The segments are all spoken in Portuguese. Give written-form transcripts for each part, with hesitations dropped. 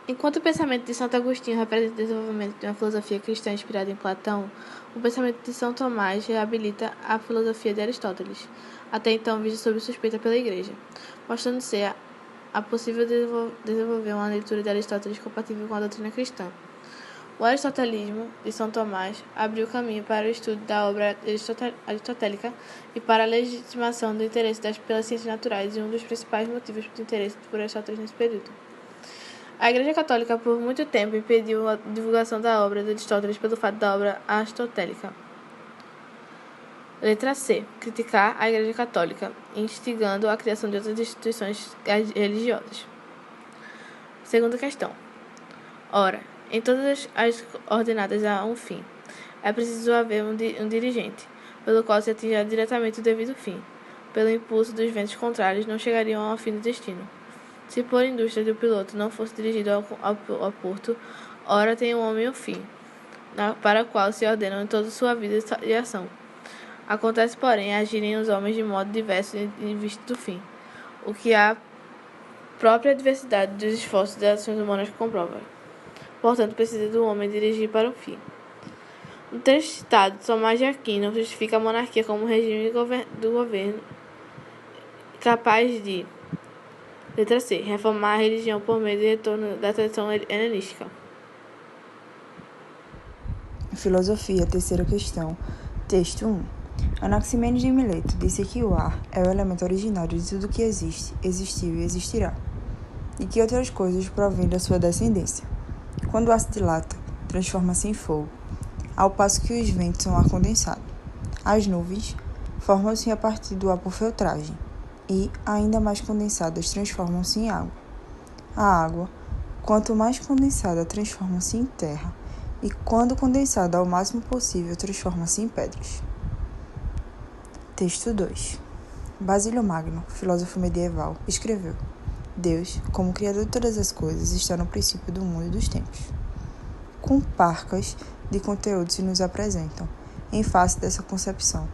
Enquanto o pensamento de Santo Agostinho representa o desenvolvimento de uma filosofia cristã inspirada em Platão, o pensamento de São Tomás reabilita a filosofia de Aristóteles, até então vista sob suspeita pela Igreja, mostrando ser a possível desenvolver uma leitura de Aristóteles compatível com a doutrina cristã. O aristotelismo de São Tomás abriu caminho para o estudo da obra aristotélica e para a legitimação do interesse pelas ciências naturais e um dos principais motivos de interesse por Aristóteles nesse período. A Igreja Católica, por muito tempo, impediu a divulgação da obra de Aristóteles pelo fato da obra aristotélica. Letra C. Criticar a Igreja Católica, instigando a criação de outras instituições religiosas. Segunda questão. Ora, em todas as ordenadas a um fim, é preciso haver um dirigente, pelo qual se atinja diretamente o devido fim. Pelo impulso dos ventos contrários, não chegariam ao fim do destino. Se por indústria do piloto não fosse dirigido ao porto, ora tem um homem o fim, para o qual se ordenam em toda sua vida e ação. Acontece, porém, agirem os homens de modo diverso em vista do fim, o que a própria diversidade dos esforços das ações humanas comprova. Portanto, precisa do homem dirigir para o fim. No texto citado, Tomás de Aquino justifica a monarquia como um regime do governo capaz de, letra C, reformar a religião por meio do retorno da tradição helenística. Filosofia, terceira questão. Texto 1. Anaximenes de Mileto disse que o ar é o elemento originário de tudo que existe, existiu e existirá, e que outras coisas provêm da sua descendência. Quando o ar se dilata, transforma-se em fogo, ao passo que os ventos são ar condensado. As nuvens formam-se a partir do ar por filtragem, e, ainda mais condensadas, transformam-se em água. A água, quanto mais condensada, transforma-se em terra, e quando condensada ao máximo possível, transforma-se em pedras. Texto 2. Basílio Magno, filósofo medieval, escreveu: Deus, como Criador de todas as coisas, está no princípio do mundo e dos tempos. Com parcas de conteúdo se nos apresentam, em face dessa concepção,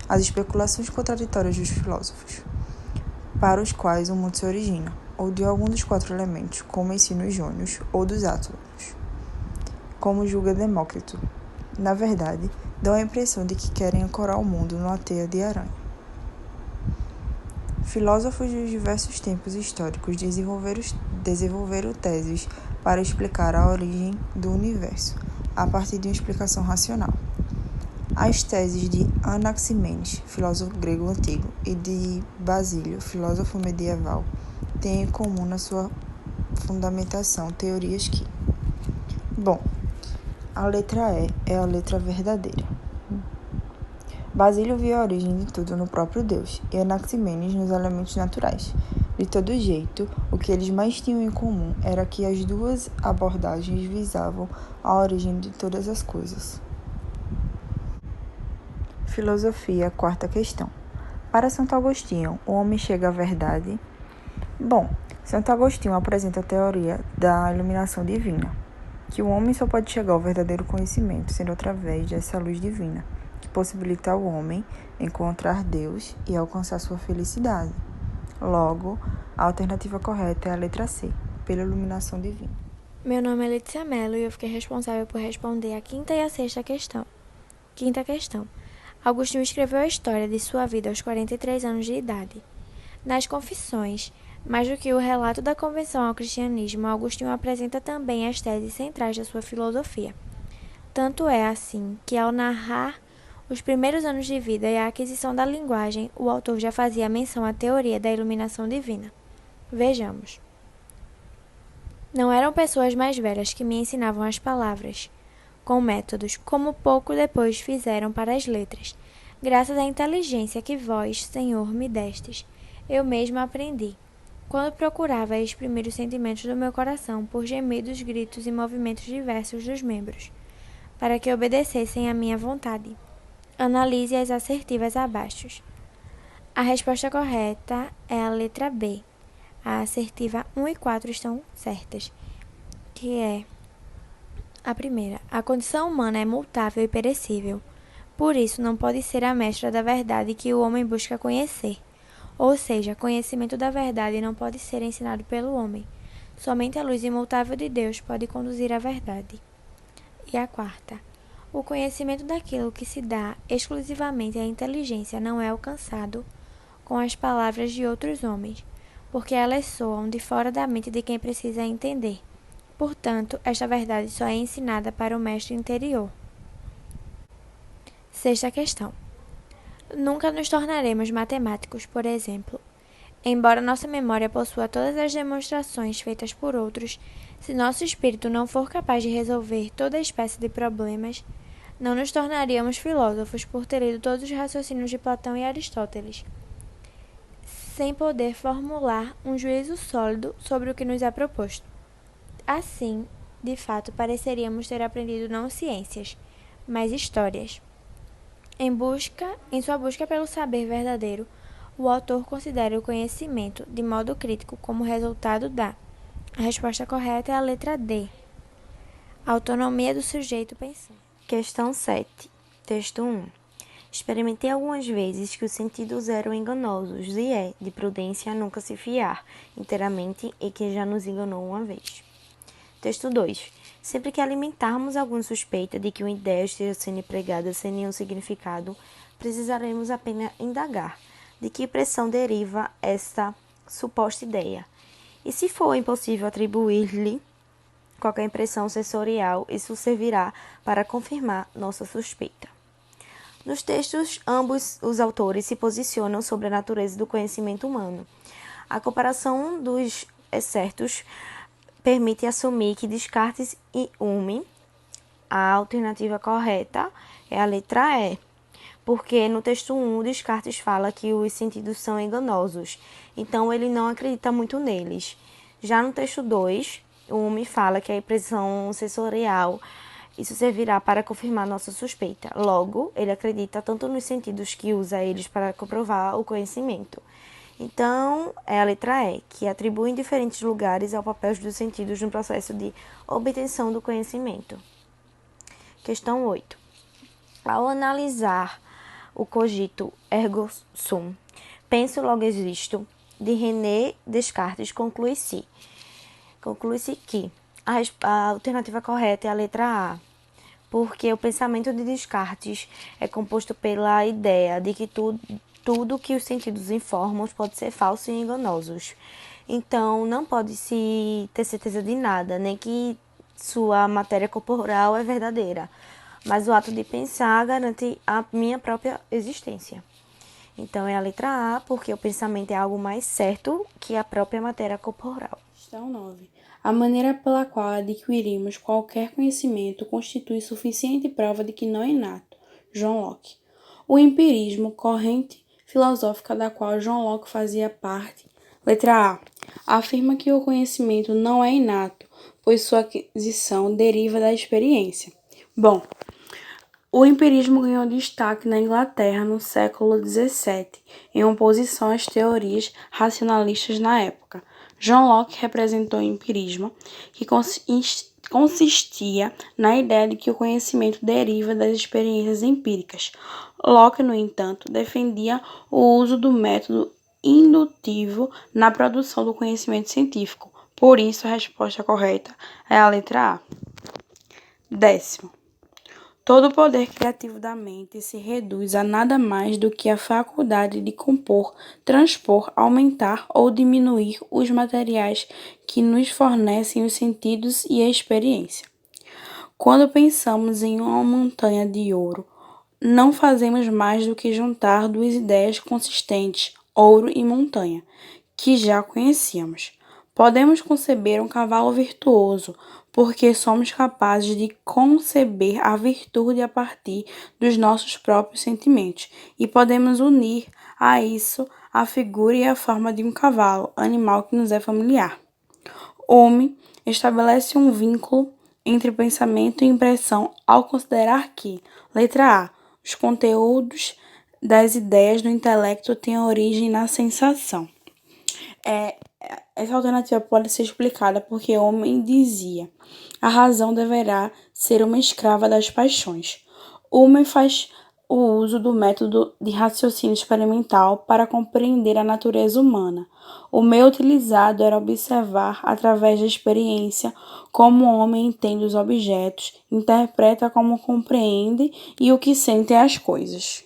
as especulações contraditórias dos filósofos, para os quais o mundo se origina, ou de algum dos quatro elementos, como ensina os jônios, ou dos átomos, como julga Demócrito. Na verdade, dão a impressão de que querem ancorar o mundo numa teia de aranha. Filósofos dos diversos tempos históricos desenvolveram teses para explicar a origem do universo, a partir de uma explicação racional. As teses de Anaximenes, filósofo grego antigo, e de Basílio, filósofo medieval, têm em comum na sua fundamentação teorias que... Bom, a letra E é a letra verdadeira. Basílio viu a origem de tudo no próprio Deus e Anaximenes nos elementos naturais. De todo jeito, o que eles mais tinham em comum era que as duas abordagens visavam a origem de todas as coisas. Filosofia, quarta questão. Para Santo Agostinho, o homem chega à verdade? Bom, Santo Agostinho apresenta a teoria da iluminação divina, que o homem só pode chegar ao verdadeiro conhecimento sendo através dessa luz divina, que possibilita ao homem encontrar Deus e alcançar sua felicidade. Logo, a alternativa correta é a letra C, pela iluminação divina. Meu nome é Letícia Mello e eu fiquei responsável por responder a quinta e a sexta questão. Quinta questão. Agostinho escreveu a história de sua vida aos 43 anos de idade. Nas Confissões, mais do que o relato da conversão ao cristianismo, Agostinho apresenta também as teses centrais da sua filosofia. Tanto é assim que, ao narrar os primeiros anos de vida e a aquisição da linguagem, o autor já fazia menção à teoria da iluminação divina. Vejamos. Não eram pessoas mais velhas que me ensinavam as palavras, com métodos, como pouco depois fizeram para as letras. Graças à inteligência que vós, Senhor, me destes, eu mesma aprendi, quando procurava exprimir os sentimentos do meu coração por gemidos, gritos e movimentos diversos dos membros, para que obedecessem à minha vontade. Analise as assertivas abaixo. A resposta correta é a letra B. A assertiva 1 e 4 estão certas, que é a primeira. A condição humana é mutável e perecível. Por isso, não pode ser a mestra da verdade que o homem busca conhecer. Ou seja, conhecimento da verdade não pode ser ensinado pelo homem. Somente a luz imutável de Deus pode conduzir à verdade. E a quarta, o conhecimento daquilo que se dá exclusivamente à inteligência não é alcançado com as palavras de outros homens, porque elas soam de fora da mente de quem precisa entender. Portanto, esta verdade só é ensinada para o mestre interior. Sexta questão. Nunca nos tornaremos matemáticos, por exemplo. Embora nossa memória possua todas as demonstrações feitas por outros, se nosso espírito não for capaz de resolver toda espécie de problemas, não nos tornaríamos filósofos por ter lido todos os raciocínios de Platão e Aristóteles, sem poder formular um juízo sólido sobre o que nos é proposto. Assim, de fato, pareceríamos ter aprendido não ciências, mas histórias. Em sua busca pelo saber verdadeiro, o autor considera o conhecimento de modo crítico como resultado da. A resposta correta é a letra D. Autonomia do sujeito pensante. Questão 7. Texto 1. Experimentei algumas vezes que os sentidos eram enganosos e é, de prudência, nunca se fiar inteiramente e que já nos enganou uma vez. Texto 2. Sempre que alimentarmos alguma suspeita de que uma ideia esteja sendo empregada sem nenhum significado, precisaremos apenas indagar de que impressão deriva esta suposta ideia. E se for impossível atribuir-lhe qualquer impressão sensorial, isso servirá para confirmar nossa suspeita. Nos textos, ambos os autores se posicionam sobre a natureza do conhecimento humano. A comparação dos excertos permite assumir que Descartes e Hume, a alternativa correta é a letra E, porque no texto 1, Descartes fala que os sentidos são enganosos, então ele não acredita muito neles. Já no texto 2, Hume fala que a impressão sensorial, isso servirá para confirmar nossa suspeita. Logo, ele acredita tanto nos sentidos que usa eles para comprovar o conhecimento. Então, é a letra E, que atribui em diferentes lugares ao papel dos sentidos no processo de obtenção do conhecimento. Questão 8. Ao analisar o cogito ergo sum, penso logo existo, de René Descartes, conclui-se que a alternativa correta é a letra A, porque o pensamento de Descartes é composto pela ideia de que tudo que os sentidos informam pode ser falso e enganosos. Então, não pode-se ter certeza de nada, nem que sua matéria corporal é verdadeira, mas o ato de pensar garante a minha própria existência. Então, é a letra A, porque o pensamento é algo mais certo que a própria matéria corporal. Questão 9. A maneira pela qual adquirimos qualquer conhecimento constitui suficiente prova de que não é inato. John Locke. O empirismo, corrente filosófica da qual John Locke fazia parte. Letra A. Afirma que o conhecimento não é inato, pois sua aquisição deriva da experiência. Bom, o empirismo ganhou destaque na Inglaterra no século XVII, em oposição às teorias racionalistas na época. John Locke representou o empirismo, que consistia na ideia de que o conhecimento deriva das experiências empíricas. Locke, no entanto, defendia o uso do método indutivo na produção do conhecimento científico. Por isso, a resposta correta é a letra A. 10º. Todo o poder criativo da mente se reduz a nada mais do que a faculdade de compor, transpor, aumentar ou diminuir os materiais que nos fornecem os sentidos e a experiência. Quando pensamos em uma montanha de ouro, não fazemos mais do que juntar duas ideias consistentes, ouro e montanha, que já conhecíamos. Podemos conceber um cavalo virtuoso, porque somos capazes de conceber a virtude a partir dos nossos próprios sentimentos, e podemos unir a isso a figura e a forma de um cavalo, animal que nos é familiar. Hume estabelece um vínculo entre pensamento e impressão ao considerar que, letra A, os conteúdos das ideias do intelecto têm origem na sensação. Essa alternativa pode ser explicada porque Hume dizia: a razão deverá ser uma escrava das paixões. Hume faz o uso do método de raciocínio experimental para compreender a natureza humana. O meio utilizado era observar, através da experiência, como o homem entende os objetos, interpreta como compreende e o que sente as coisas.